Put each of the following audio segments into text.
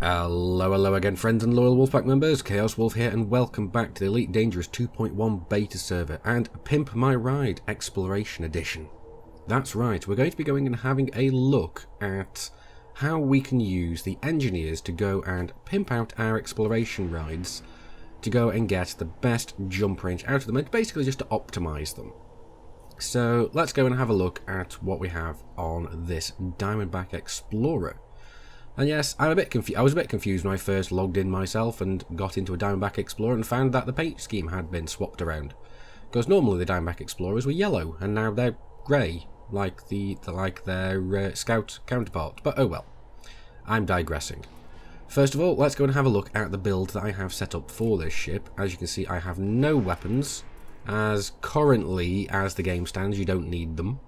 Hello again, friends and loyal Wolfpack members. Chaos Wolf here, and welcome back to the Elite Dangerous 2.1 beta server and Pimp My Ride Exploration Edition. That's right, we're going to be going and having a look at how we can use the engineers to go and pimp out our exploration rides to go and get the best jump range out of them, and basically just to optimize them. So let's go and have a look at what we have on this Diamondback Explorer. And yes, I was a bit confused when I first logged in myself and got into a Diamondback Explorer and found that the paint scheme had been swapped around. Because normally the Diamondback Explorers were yellow, and now they're grey, like their Scout counterpart. But oh well, I'm digressing. First of all, let's go and have a look at the build that I have set up for this ship. As you can see, I have no weapons, as currently, as the game stands, you don't need them.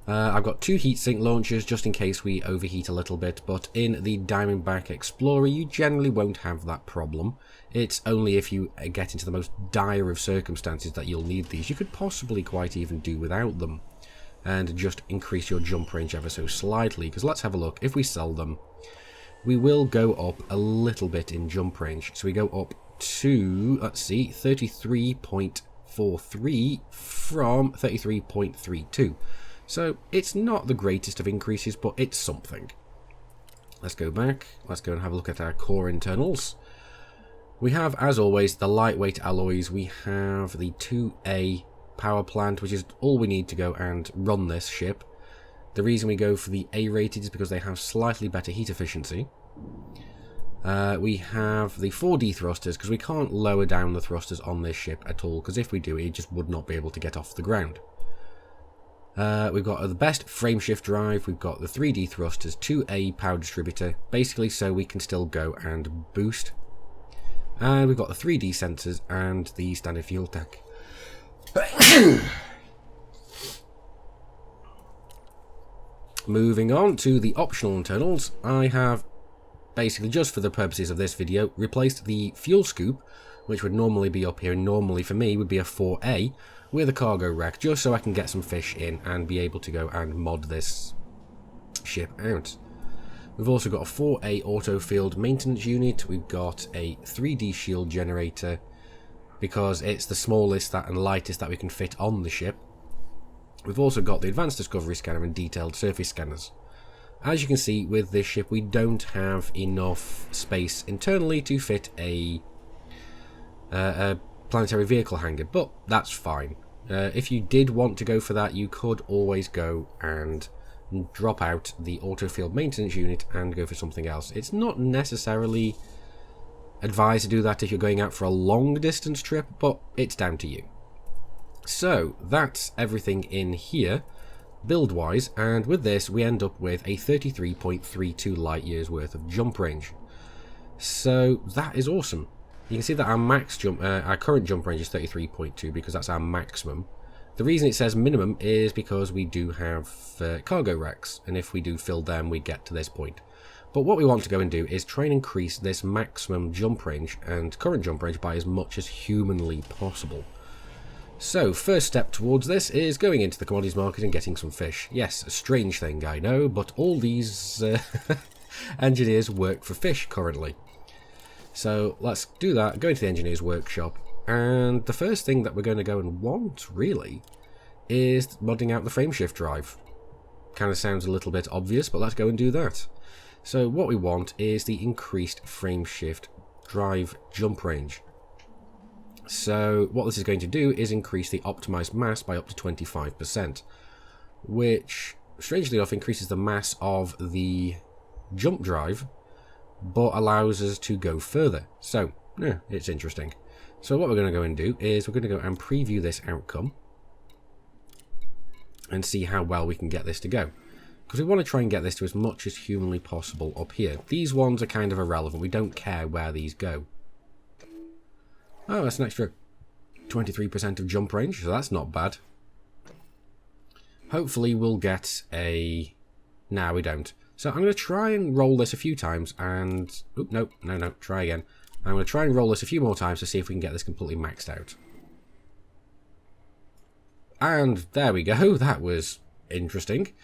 I've got two heatsink launchers just in case we overheat a little bit, but in the Diamondback Explorer you generally won't have that problem. It's only if you get into the most dire of circumstances that you'll need these. You could possibly quite even do without them and just increase your jump range ever so slightly, because let's have a look. If we sell them, we will go up a little bit in jump range. So we go up to, let's see, 33.43 from 33.32. So it's not the greatest of increases, but it's something. Let's go back. Let's go and have a look at our core internals. We have, as always, the lightweight alloys. We have the 2A power plant, which is all we need to go and run this ship. The reason we go for the A rated is because they have slightly better heat efficiency. We have the 4D thrusters, because we can't lower down the thrusters on this ship at all, because if we do, it just would not be able to get off the ground. We've got the best frameshift drive, we've got the 3D thrusters, 2A power distributor, basically so we can still go and boost. And we've got the 3D sensors and the standard fuel tank. Moving on to the optional internals, I have, basically just for the purposes of this video, replaced the fuel scoop, which would normally be up here, and normally for me would be a 4A, with a cargo rack, just so I can get some fish in and be able to go and mod this ship out. We've also got a 4A auto field maintenance unit. We've got a 3D shield generator, because it's the smallest and lightest that we can fit on the ship. We've also got the advanced discovery scanner and detailed surface scanners. As you can see, with this ship we don't have enough space internally to fit a planetary vehicle hangar, but that's fine. If you did want to go for that, you could always go and drop out the autofield maintenance unit and go for something else. It's not necessarily advised to do that if you're going out for a long distance trip, but it's down to you. So that's everything in here build wise, and with this we end up with a 33.32 light years worth of jump range. So that is awesome. You can see that our current jump range is 33.2 because that's our maximum. The reason it says minimum is because we do have cargo racks, and if we do fill them, we get to this point. But what we want to go and do is try and increase this maximum jump range and current jump range by as much as humanly possible. So, first step towards this is going into the commodities market and getting some fish. Yes, a strange thing, I know, but all these engineers work for fish currently. So let's do that, go into the engineer's workshop, and the first thing that we're going to go and want, really, is modding out the frameshift drive. Kind of sounds a little bit obvious, but let's go and do that. So what we want is the increased frameshift drive jump range. So what this is going to do is increase the optimized mass by up to 25%, which, strangely enough, increases the mass of the jump drive, but allows us to go further. So, yeah, it's interesting. So what we're going to go and do is we're going to go and preview this outcome and see how well we can get this to go. Because we want to try and get this to as much as humanly possible up here. These ones are kind of irrelevant. We don't care where these go. Oh, that's an extra 23% of jump range, so that's not bad. Hopefully we'll get a... No, we don't. So I'm going to try and roll this a few times and... Oop, no, try again. I'm going to try and roll this a few more times to see if we can get this completely maxed out. And there we go, that was interesting.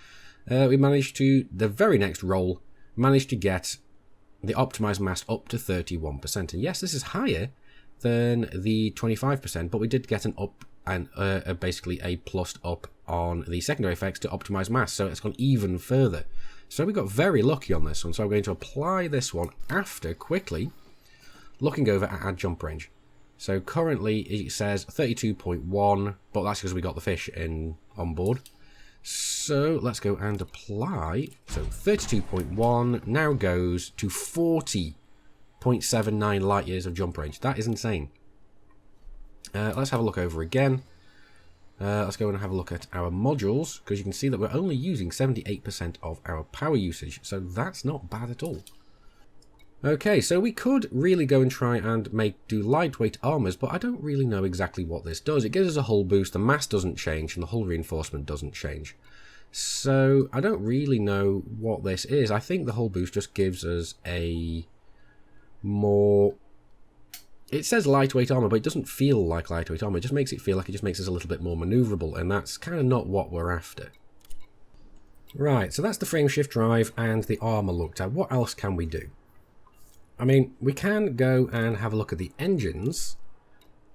We managed to, the very next roll, managed to get the optimized mass up to 31%. And yes, this is higher than the 25%, but we did get an up and basically a plus up on the secondary effects to optimize mass, so it's gone even further. So we got very lucky on this one, so I'm going to apply this one after quickly looking over at our jump range. So currently it says 32.1, but that's because we got the fish in on board. So let's go and apply. So 32.1 now goes to 40.79 light years of jump range. That is insane. Let's have a look over again. Let's go and have a look at our modules, because you can see that we're only using 78% of our power usage, so that's not bad at all. Okay, so we could really go and try and do lightweight armors, but I don't really know exactly what this does. It gives us a hull boost, the mass doesn't change, and the hull reinforcement doesn't change. So I don't really know what this is. I think the hull boost just gives us a more... It says lightweight armor, but it doesn't feel like lightweight armor. It just makes it feel like it just makes us a little bit more maneuverable, and that's kind of not what we're after. Right, so that's the frameshift drive and the armor looked at. What else can we do? I mean, we can go and have a look at the engines,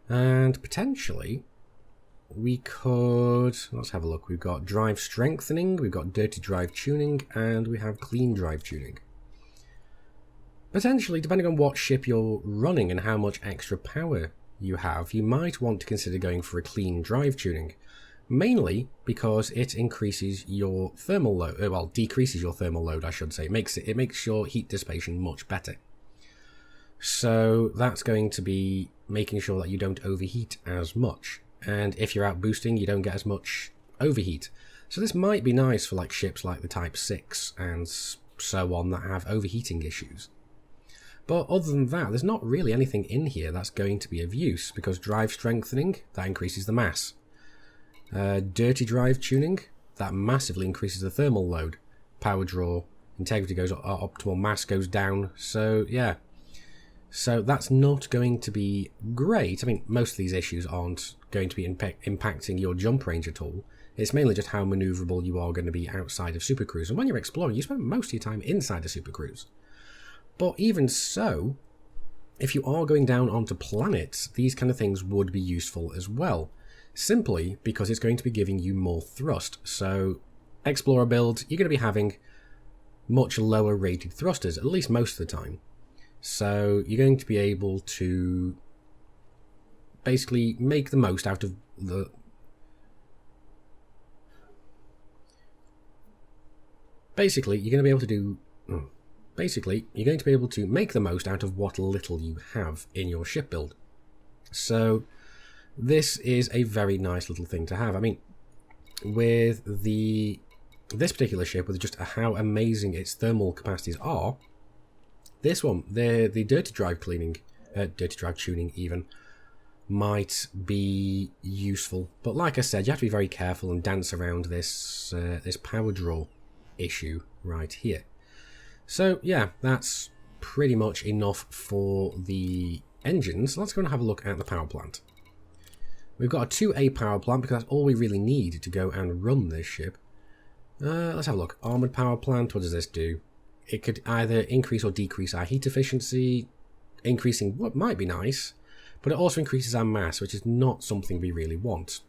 and potentially we could... Let's have a look. We've got drive strengthening, we've got dirty drive tuning, and we have clean drive tuning. Potentially, depending on what ship you're running and how much extra power you have, you might want to consider going for a clean drive tuning. Mainly because it increases your thermal load, well, decreases your thermal load, I should say. It makes your heat dissipation much better. So that's going to be making sure that you don't overheat as much. And if you're out boosting, you don't get as much overheat. So this might be nice for like ships like the Type 6 and so on that have overheating issues. But other than that, there's not really anything in here that's going to be of use, because drive strengthening, that increases the mass. Dirty drive tuning, that massively increases the thermal load. Power draw, integrity goes up, optimal mass goes down, so yeah. So that's not going to be great. I mean, most of these issues aren't going to be impacting your jump range at all. It's mainly just how maneuverable you are going to be outside of supercruise. And when you're exploring, you spend most of your time inside a supercruise. But even so, if you are going down onto planets, these kind of things would be useful as well. Simply because it's going to be giving you more thrust. So, Explorer build, you're going to be having much lower rated thrusters, at least most of the time. So, you're going to be able to basically make the most out of the... Basically, you're going to be able to do... Basically, you're going to be able to make the most out of what little you have in your ship build. So, this is a very nice little thing to have. I mean, with this particular ship, with just how amazing its thermal capacities are, this one, the dirty drive tuning even, might be useful. But like I said, you have to be very careful and dance around this this power draw issue right here. So yeah, that's pretty much enough for the engines. Let's go and have a look at the power plant. We've got a 2A power plant because that's all we really need to go and run this ship. Let's have a look. Armoured power plant, what does this do? It could either increase or decrease our heat efficiency. Increasing what might be nice, but it also increases our mass, which is not something we really want.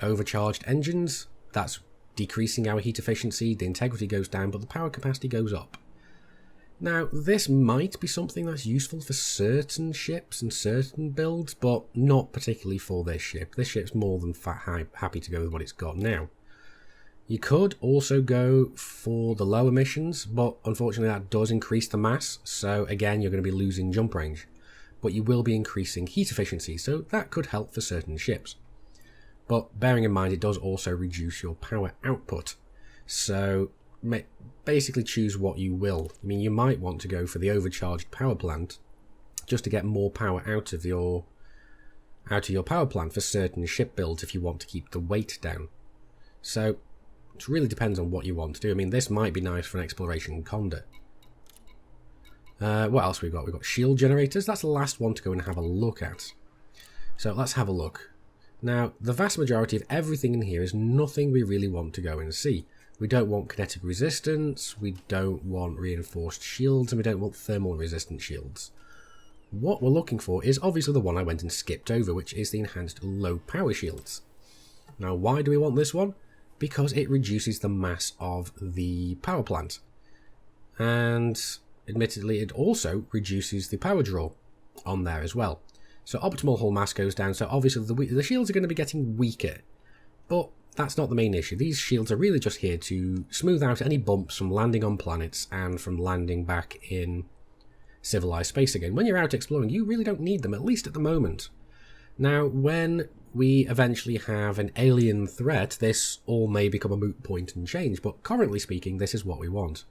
Overcharged engines, that's decreasing our heat efficiency, the integrity goes down, but the power capacity goes up. Now, this might be something that's useful for certain ships and certain builds, but not particularly for this ship. This ship's more than happy to go with what it's got now. You could also go for the low emissions, but unfortunately that does increase the mass, so again you're going to be losing jump range. But you will be increasing heat efficiency, so that could help for certain ships. But bearing in mind, it does also reduce your power output. So basically choose what you will. I mean, you might want to go for the overcharged power plant just to get more power out of your power plant for certain ship builds if you want to keep the weight down. So it really depends on what you want to do. I mean, this might be nice for an exploration Anaconda. What else we've got? We've got shield generators. That's the last one to go and have a look at. So let's have a look. Now, the vast majority of everything in here is nothing we really want to go and see. We don't want kinetic resistance, we don't want reinforced shields, and we don't want thermal resistant shields. What we're looking for is obviously the one I went and skipped over, which is the enhanced low power shields. Now, why do we want this one? Because it reduces the mass of the power plant. And admittedly, it also reduces the power draw on there as well. So optimal hull mass goes down, so obviously the shields are going to be getting weaker. But that's not the main issue. These shields are really just here to smooth out any bumps from landing on planets and from landing back in civilized space again. When you're out exploring, you really don't need them, at least at the moment. Now, when we eventually have an alien threat, this all may become a moot point and change, but currently speaking, this is what we want.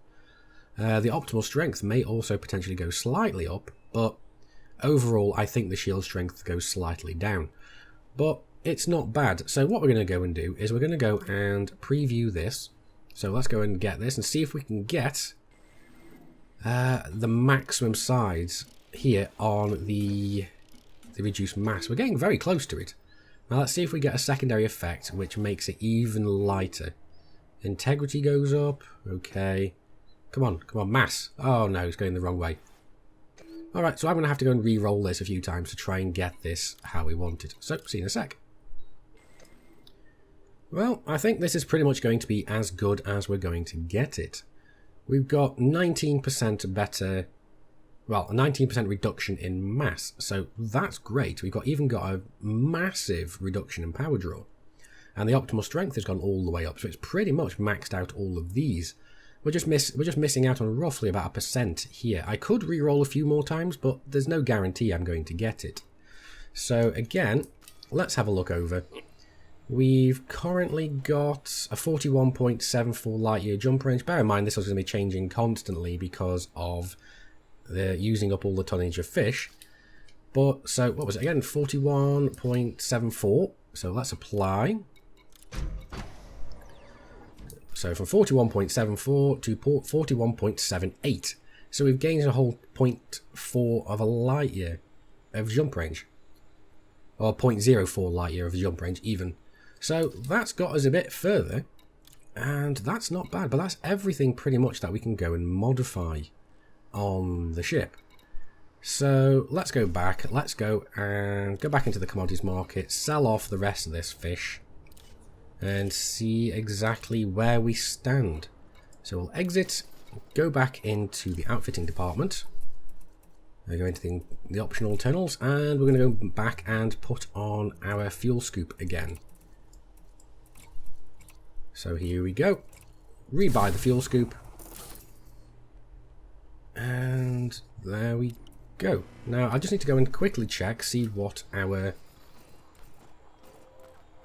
The optimal strength may also potentially go slightly up, but overall, I think the shield strength goes slightly down. But it's not bad. So what we're going to go and do is we're going to go and preview this. So let's go and get this and see if we can get the maximum size here on the reduced mass. We're getting very close to it. Now let's see if we get a secondary effect which makes it even lighter. Integrity goes up. Okay. Come on, mass. Oh no, it's going the wrong way. Alright, so I'm going to have to go and re-roll this a few times to try and get this how we want it. So, see you in a sec. Well, I think this is pretty much going to be as good as we're going to get it. We've got 19% better, well, a 19% reduction in mass, so that's great. We've even got a massive reduction in power draw. And the optimal strength has gone all the way up, so it's pretty much maxed out all of these. We're just missing out on roughly about 1% here. I could re-roll a few more times, but there's no guarantee I'm going to get it. So again, let's have a look over. We've currently got a 41.74 light-year jump range. Bear in mind, this is going to be changing constantly because of the using up all the tonnage of fish. But, so, what was it again? 41.74. So let's apply. So from 41.74 to 41.78. So we've gained a whole 0.4 of a light year of jump range. Or 0.04 light year of jump range even. So that's got us a bit further. And that's not bad. But that's everything pretty much that we can go and modify on the ship. So let's go back. Let's go and go back into the commodities market. Sell off the rest of this fish. And see exactly where we stand. So we'll exit, go back into the outfitting department. We'll go into the optional tunnels, and we're going to go back and put on our fuel scoop again. So here we go. Rebuy the fuel scoop. And there we go. Now I just need to go and quickly check, see what our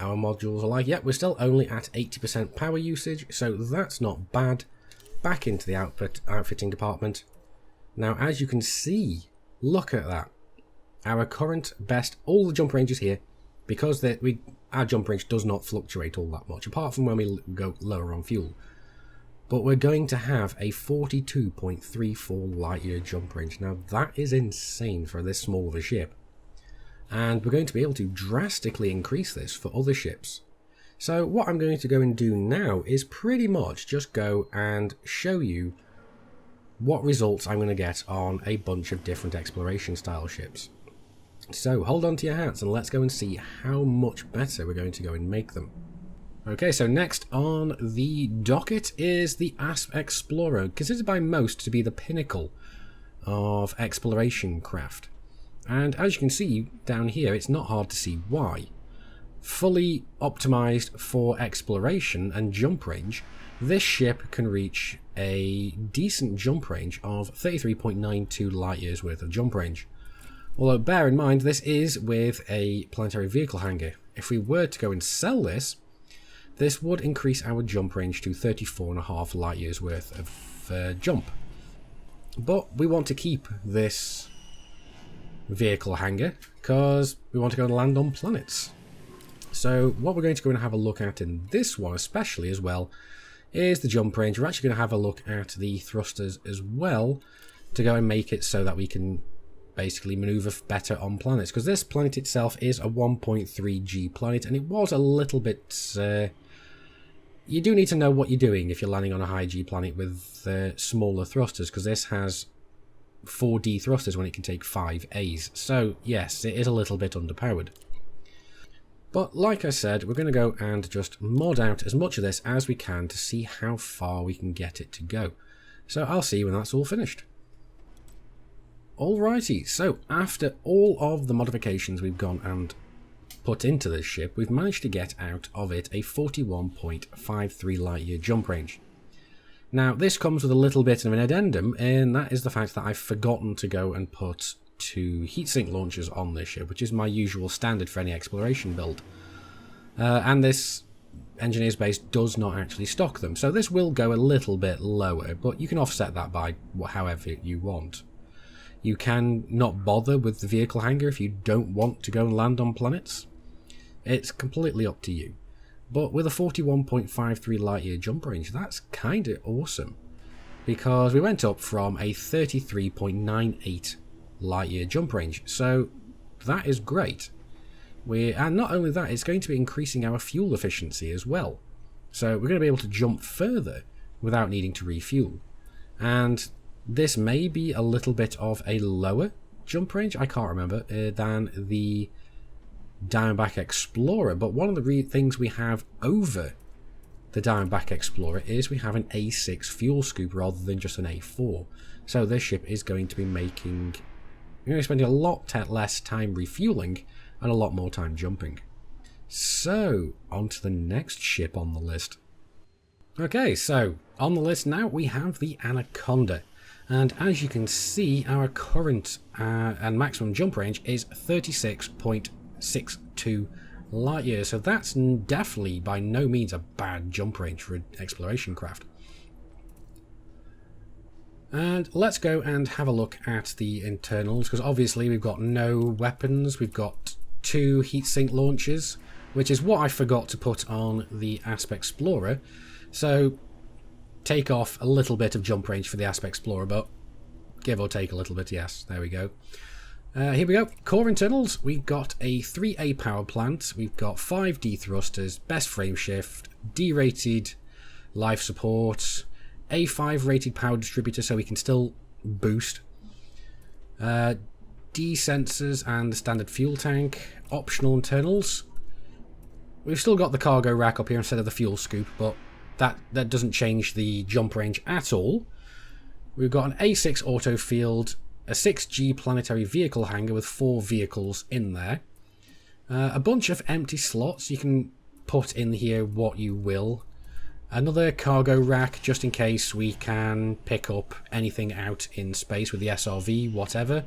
modules are like. Yep, we're still only at 80% power usage, so that's not bad. Back into the outfitting department. Now, as you can see, look at that. Our current best, all the jump ranges here, because our jump range does not fluctuate all that much, apart from when we go lower on fuel. But we're going to have a 42.34 light year jump range. Now, that is insane for this small of a ship. And we're going to be able to drastically increase this for other ships. So what I'm going to go and do now is pretty much just go and show you what results I'm going to get on a bunch of different exploration style ships. So hold on to your hats and let's go and see how much better we're going to go and make them. Okay, so next on the docket is the ASP Explorer, considered by most to be the pinnacle of exploration craft. And as you can see down here, it's not hard to see why. Fully optimized for exploration and jump range, this ship can reach a decent jump range of 33.92 light years worth of jump range. Although bear in mind, this is with a planetary vehicle hangar. If we were to go and sell this, this would increase our jump range to 34.5 light years worth of jump. But we want to keep this vehicle hangar because we want to go and land on planets. So what we're going to go and have a look at in this one especially as well is the jump range. We're actually going to have a look at the thrusters as well to go and make it so that we can basically maneuver better on planets, because this planet itself is a 1.3G planet and it was a little bit you do need to know what you're doing if you're landing on a high G planet with smaller thrusters, because this has 4D thrusters when it can take 5 A's. So yes, it is a little bit underpowered. But like I said, we're going to go and just mod out as much of this as we can to see how far we can get it to go. So I'll see you when that's all finished. Alrighty, so after all of the modifications we've gone and put into this ship, we've managed to get out of it a 41.53 light-year jump range. Now, this comes with a little bit of an addendum, and that is the fact that I've forgotten to go and put 2 heatsink launchers on this ship, which is my usual standard for any exploration build. And this Engineer's Base does not actually stock them, so this will go a little bit lower, but you can offset that by however you want. You can not bother with the vehicle hangar if you don't want to go and land on planets. It's completely up to you. But with a 41.53 light-year jump range, that's kind of awesome. Because we went up from a 33.98 light-year jump range. So that is great. And not only that, it's going to be increasing our fuel efficiency as well. So we're going to be able to jump further without needing to refuel. And this may be a little bit of a lower jump range, I can't remember, than the Diamondback Explorer. But one of the things we have over the Diamondback Explorer is we have an A6 fuel scoop rather than just an A4. So this ship is going to be making... We're going to be spending a lot less time refueling and a lot more time jumping. So, on to the next ship on the list. Okay, so on the list now we have the Anaconda. And as you can see, our current and maximum jump range is 36.62 light years. So that's definitely by no means a bad jump range for an exploration craft. And let's go and have a look at the internals, because obviously we've got no weapons. We've got 2 heatsink launchers, which is what I forgot to put on the ASP Explorer. So take off a little bit of jump range for the ASP Explorer, but give or take a little bit, yes, there we go. Here we go, core internals. We've got a 3A power plant, we've got 5D thrusters, best frame shift, D-rated life support, A5 rated power distributor so we can still boost, D sensors and the standard fuel tank, optional internals. We've still got the cargo rack up here instead of the fuel scoop, but that doesn't change the jump range at all. We've got an A6 auto field, a 6G planetary vehicle hangar with 4 vehicles in there, a bunch of empty slots. You can put in here what you will. Another cargo rack just in case we can pick up anything out in space with the SRV, whatever.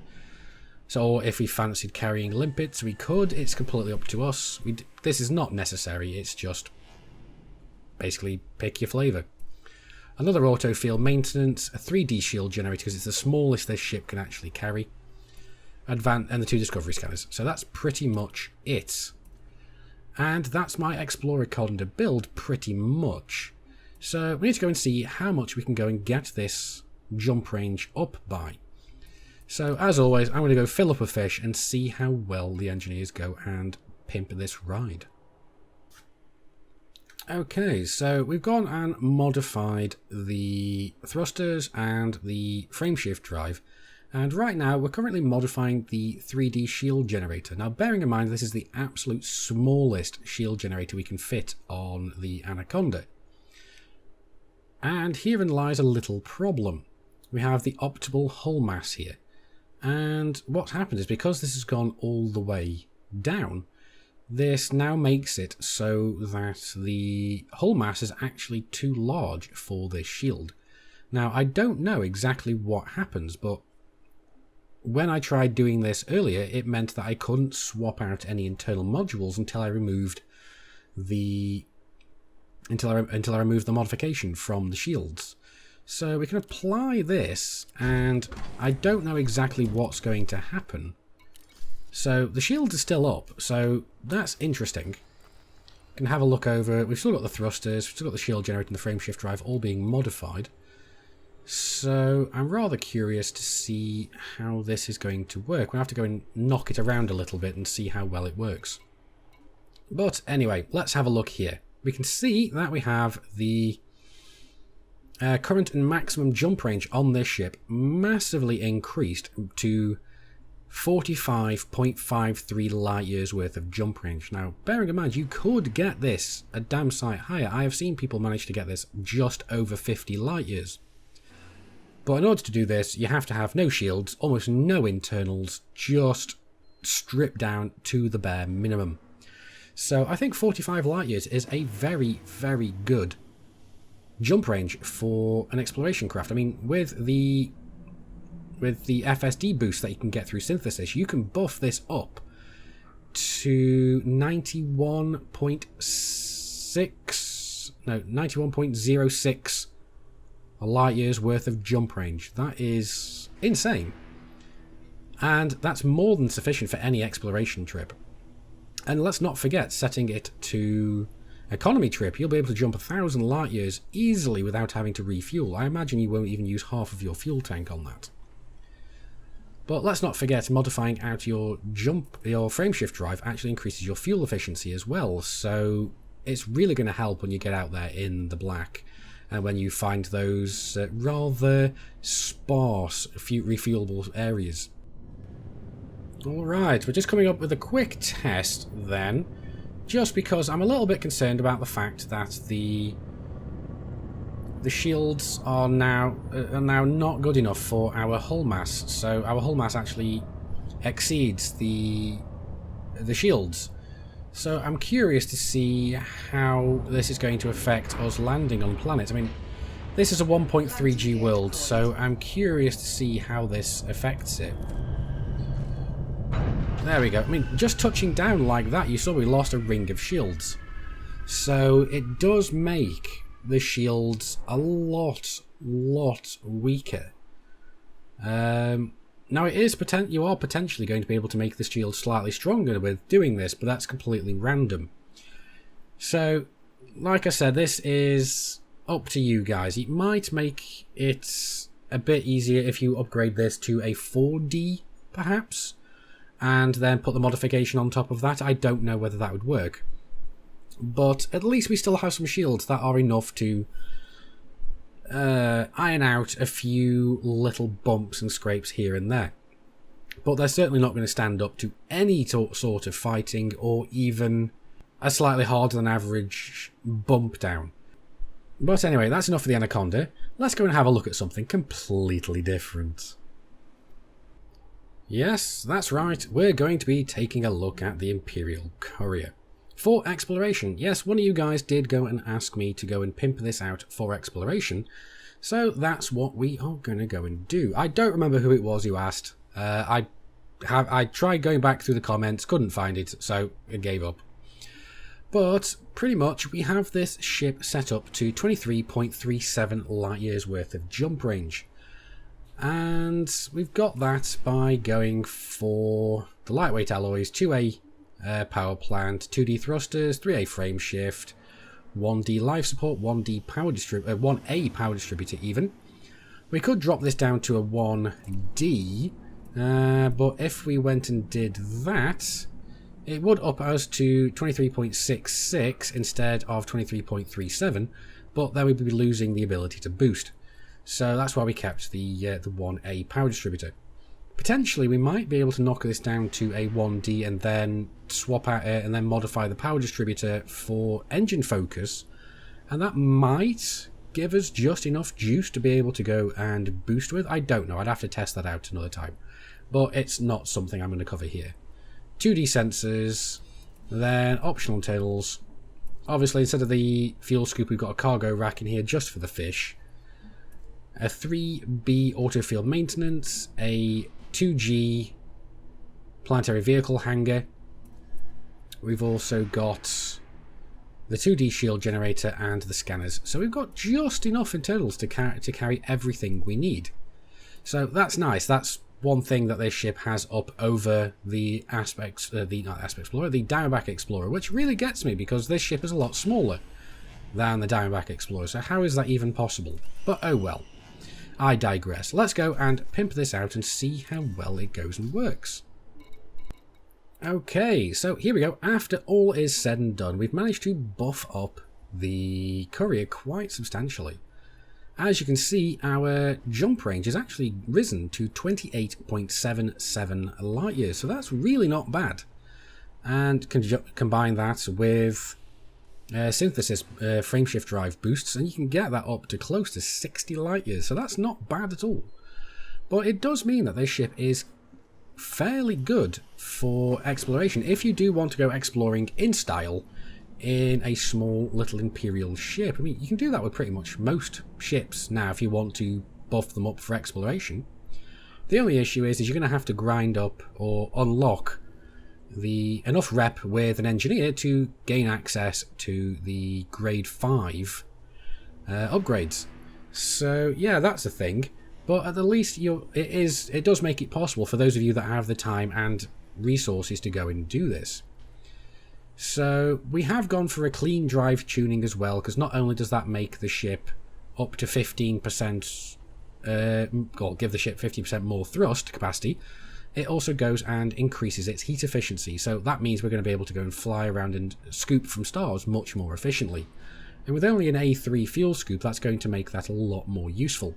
So if we fancied carrying limpets, we could. It's completely up to us. This is not necessary, it's just basically pick your flavour. Another auto field maintenance, a 3D shield generator because it's the smallest this ship can actually carry, and the 2 discovery scanners. So that's pretty much it. And that's my Anaconda build pretty much. So we need to go and see how much we can go and get this jump range up by. So as always, I'm going to go fill up a fish and see how well the engineers go and pimp this ride. Okay, so we've gone and modified the thrusters and the frameshift drive, and right now we're currently modifying the 3D shield generator. Now bearing in mind this is the absolute smallest shield generator we can fit on the Anaconda. And herein lies a little problem. We have the optimal hull mass here, and what's happened is because this has gone all the way down, this now makes it so that the hull mass is actually too large for this shield. Now, I don't know exactly what happens, but when I tried doing this earlier, it meant that I couldn't swap out any internal modules until I removed the modification from the shields. So we can apply this, and I don't know exactly what's going to happen. So the shields are still up, so that's interesting. Can have a look over it. We've still got the thrusters, we've still got the shield generator and the frameshift drive all being modified. So I'm rather curious to see how this is going to work. We'll have to go and knock it around a little bit and see how well it works. But anyway, let's have a look here. we can see that we have the current and maximum jump range on this ship massively increased to 45.53 light years worth of jump range. Now, bearing in mind, you could get this a damn sight higher. I have seen people manage to get this just over 50 light years. But in order to do this, you have to have no shields, almost no internals, just stripped down to the bare minimum. So I think 45 light years is a very, very good jump range for an exploration craft. I mean, with the FSD boost that you can get through synthesis, you can buff this up to 91.06 light years worth of jump range. That is insane. And that's more than sufficient for any exploration trip. And let's not forget, setting it to economy trip, you'll be able to jump 1,000 light years easily without having to refuel. I imagine you won't even use half of your fuel tank on that. But let's not forget, modifying out your frameshift drive actually increases your fuel efficiency as well. So it's really going to help when you get out there in the black and when you find those rather sparse refuelable areas. Alright, we're just coming up with a quick test then, just because I'm a little bit concerned about the fact that the shields are now not good enough for our hull mass. So our hull mass actually exceeds the shields. So I'm curious to see how this is going to affect us landing on planets. I mean, this is a 1.3G world, so I'm curious to see how this affects it. There we go. I mean, just touching down like that, you saw we lost a ring of shields. So it does make the shields a lot weaker. Now it is you are potentially going to be able to make the shield slightly stronger with doing this, but that's completely random. So, like I said, this is up to you guys. It might make it a bit easier if you upgrade this to a 4D, perhaps, and then put the modification on top of that. I don't know whether that would work. But at least we still have some shields that are enough to iron out a few little bumps and scrapes here and there. But they're certainly not going to stand up to any sort of fighting or even a slightly harder than average bump down. But anyway, that's enough for the Anaconda. Let's go and have a look at something completely different. Yes, that's right, we're going to be taking a look at the Imperial Courier. For exploration, yes, one of you guys did go and ask me to go and pimp this out for exploration, so that's what we are going to go and do. I don't remember who it was who asked. I tried going back through the comments, couldn't find it, so I gave up. But pretty much we have this ship set up to 23.37 light years worth of jump range. And we've got that by going for the lightweight alloys, 2A power plant, 2D thrusters, 3A frame shift, 1D life support, 1A power distributor even. We could drop this down to a 1D, but if we went and did that, it would up us to 23.66 instead of 23.37, but then we'd be losing the ability to boost. So that's why we kept the 1A power distributor. Potentially we might be able to knock this down to a 1D and then swap out and then modify the power distributor for engine focus, and that might give us just enough juice to be able to go and boost with. I don't know, I'd have to test that out another time, but it's not something I'm going to cover here. 2D sensors, then optional internals. Obviously instead of the fuel scoop we've got a cargo rack in here just for the fish. A 3B auto field maintenance, a 2G planetary vehicle hangar. We've also got the 2D shield generator and the scanners. So we've got just enough internals to carry everything we need. So that's nice. That's one thing that this ship has up over the Diamondback Explorer, which really gets me because this ship is a lot smaller than the Diamondback Explorer. So how is that even possible? But oh well. I digress. Let's go and pimp this out and see how well it goes and works. Okay, so here we go. After all is said and done, we've managed to buff up the Courier quite substantially. As you can see, our jump range has actually risen to 28.77 light years, so that's really not bad. And combine that with synthesis frameshift drive boosts, and you can get that up to close to 60 light years, so that's not bad at all. But it does mean that this ship is fairly good for exploration if you do want to go exploring in style in a small little Imperial ship. I mean, you can do that with pretty much most ships now if you want to buff them up for exploration. The only issue is you're going to have to grind up or unlock enough rep with an engineer to gain access to the grade 5 upgrades. So yeah, that's a thing. But at the least, it does make it possible for those of you that have the time and resources to go and do this. So we have gone for a clean drive tuning as well, because not only does that make the ship up to 15%, or give the ship 50% more thrust capacity, it also goes and increases its heat efficiency. So that means we're going to be able to go and fly around and scoop from stars much more efficiently. And with only an A3 fuel scoop, that's going to make that a lot more useful.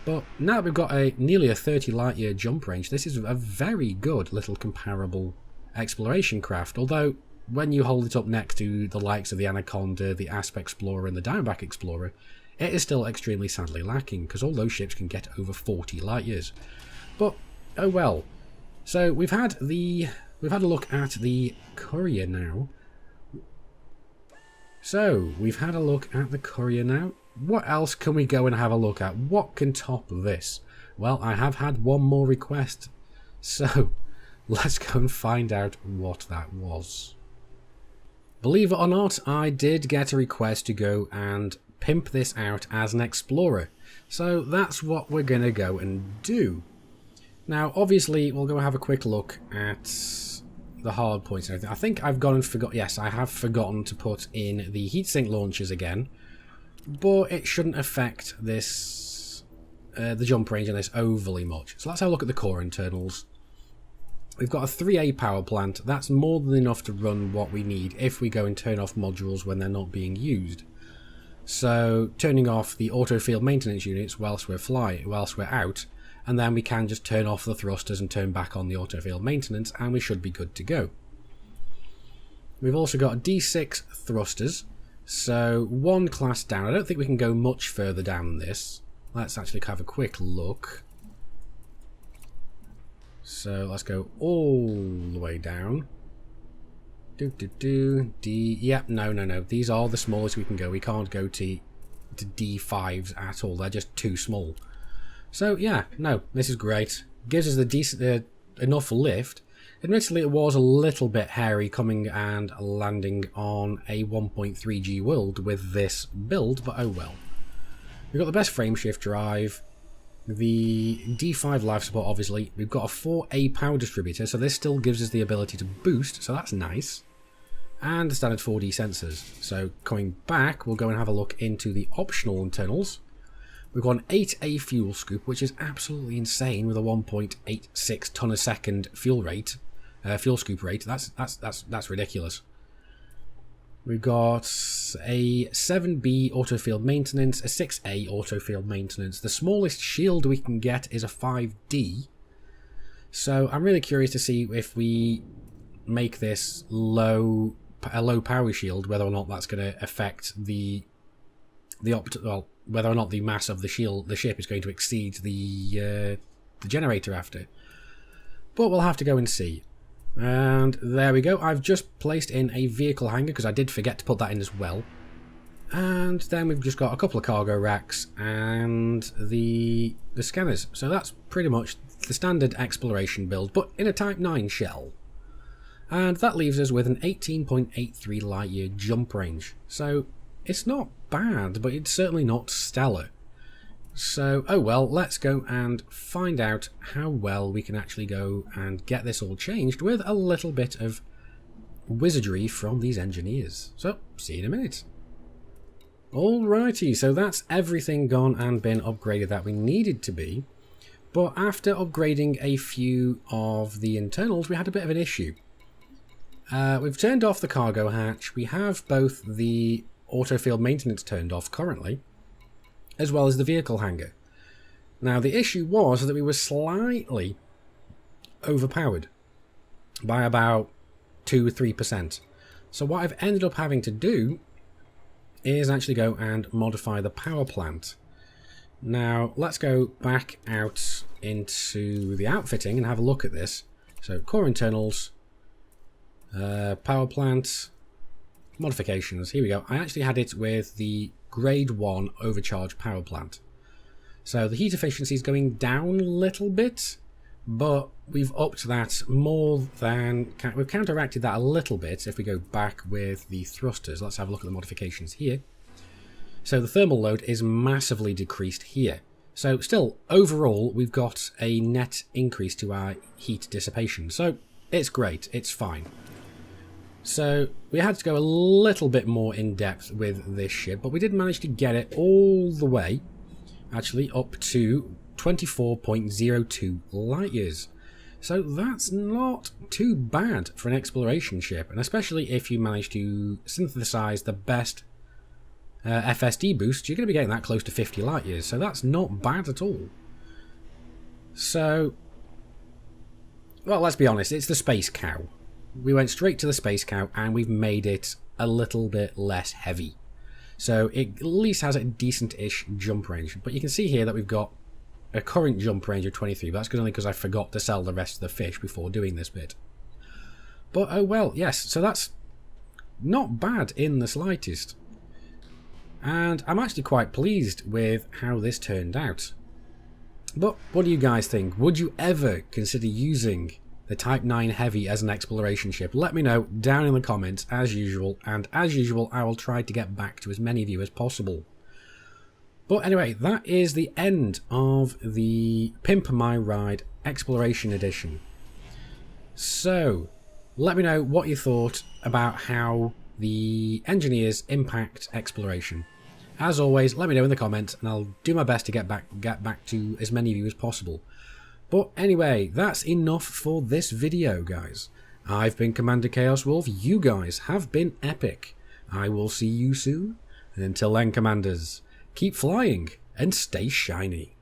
But now that we've got nearly a 30 light year jump range, this is a very good little comparable exploration craft. Although when you hold it up next to the likes of the Anaconda, the ASP Explorer and the Diamondback Explorer, it is still extremely sadly lacking, because all those ships can get over 40 light years. But oh well. So we've had a look at the Courier now. What else can we go and have a look at? What can top this? Well, I have had one more request, so let's go and find out what that was. Believe it or not, I did get a request to go and pimp this out as an Explorer, so that's what we're going to go and do. Now, obviously, we'll go have a quick look at the hard points and everything. I think I've gone and forgot. Yes, I have forgotten to put in the heatsink launchers again. But it shouldn't affect this, the jump range on this overly much. So let's have a look at the core internals. We've got a 3A power plant. That's more than enough to run what we need if we go and turn off modules when they're not being used. So turning off the auto field maintenance units whilst we're out, and then we can just turn off the thrusters and turn back on the auto field maintenance, and we should be good to go. We've also got D6 thrusters. So one class down. I don't think we can go much further down than this. Let's actually have a quick look. So let's go all the way down. D. Yep, no. These are the smallest we can go. We can't go to D5s at all. They're just too small. So yeah, no, this is great. Gives us the decent enough lift. Admittedly, it was a little bit hairy coming and landing on a 1.3G world with this build, but oh well. We've got the best frameshift drive, the D5 life support obviously, we've got a 4A power distributor, so this still gives us the ability to boost, so that's nice, and the standard 4D sensors. So coming back, we'll go and have a look into the optional internals. We've got an 8A fuel scoop, which is absolutely insane with a 1.86 ton a second fuel scoop rate. That's ridiculous. We've got a 7B auto field maintenance, a 6A auto field maintenance. The smallest shield we can get is a 5D. So I'm really curious to see if we make this a low power shield, whether or not that's going to affect whether or not the mass of the ship is going to exceed the generator after. But we'll have to go and see. And there we go. I've just placed in a vehicle hangar because I did forget to put that in as well. And then we've just got a couple of cargo racks and the scanners. So that's pretty much the standard exploration build, but in a Type 9 shell. And that leaves us with an 18.83 light year jump range. So it's not bad, but it's certainly not stellar. So, oh well, let's go and find out how well we can actually go and get this all changed with a little bit of wizardry from these engineers. So, see you in a minute. Alrighty, so that's everything gone and been upgraded that we needed to be. But after upgrading a few of the internals, we had a bit of an issue. We've turned off the cargo hatch. We have both the auto field maintenance turned off currently, as well as the vehicle hanger. Now the issue was that we were slightly overpowered by about 2-3%. So what I've ended up having to do is actually go and modify the power plant. Now let's go back out into the outfitting and have a look at this. So core internals, power plant, modifications, here we go. I actually had it with the grade 1 overcharge power plant. So the heat efficiency is going down a little bit, but we've upped that more than, we've counteracted that a little bit if we go back with the thrusters. Let's have a look at the modifications here. So the thermal load is massively decreased here. So still, overall, we've got a net increase to our heat dissipation. So it's great, it's fine. So we had to go a little bit more in depth with this ship, but we did manage to get it all the way, actually up to 24.02 light years. So that's not too bad for an exploration ship, and especially if you manage to synthesize the best FSD boost, you're going to be getting that close to 50 light years, so that's not bad at all. So, well, let's be honest, it's the Space Cow. We went straight to the Space Cow and we've made it a little bit less heavy. So it at least has a decent-ish jump range, but you can see here that we've got a current jump range of 23, but that's only because I forgot to sell the rest of the fish before doing this bit. But oh well, yes, so that's not bad in the slightest. And I'm actually quite pleased with how this turned out. But what do you guys think? Would you ever consider using the Type 9 Heavy as an exploration ship? Let me know down in the comments as usual, and as usual I will try to get back to as many of you as possible. But anyway, that is the end of the Pimp My Ride Exploration Edition. So, let me know what you thought about how the engineers impact exploration. As always, let me know in the comments and I'll do my best to get back to as many of you as possible. But anyway, that's enough for this video, guys. I've been Commander Chaos Wolf, you guys have been epic. I will see you soon, and until then, Commanders, keep flying and stay shiny.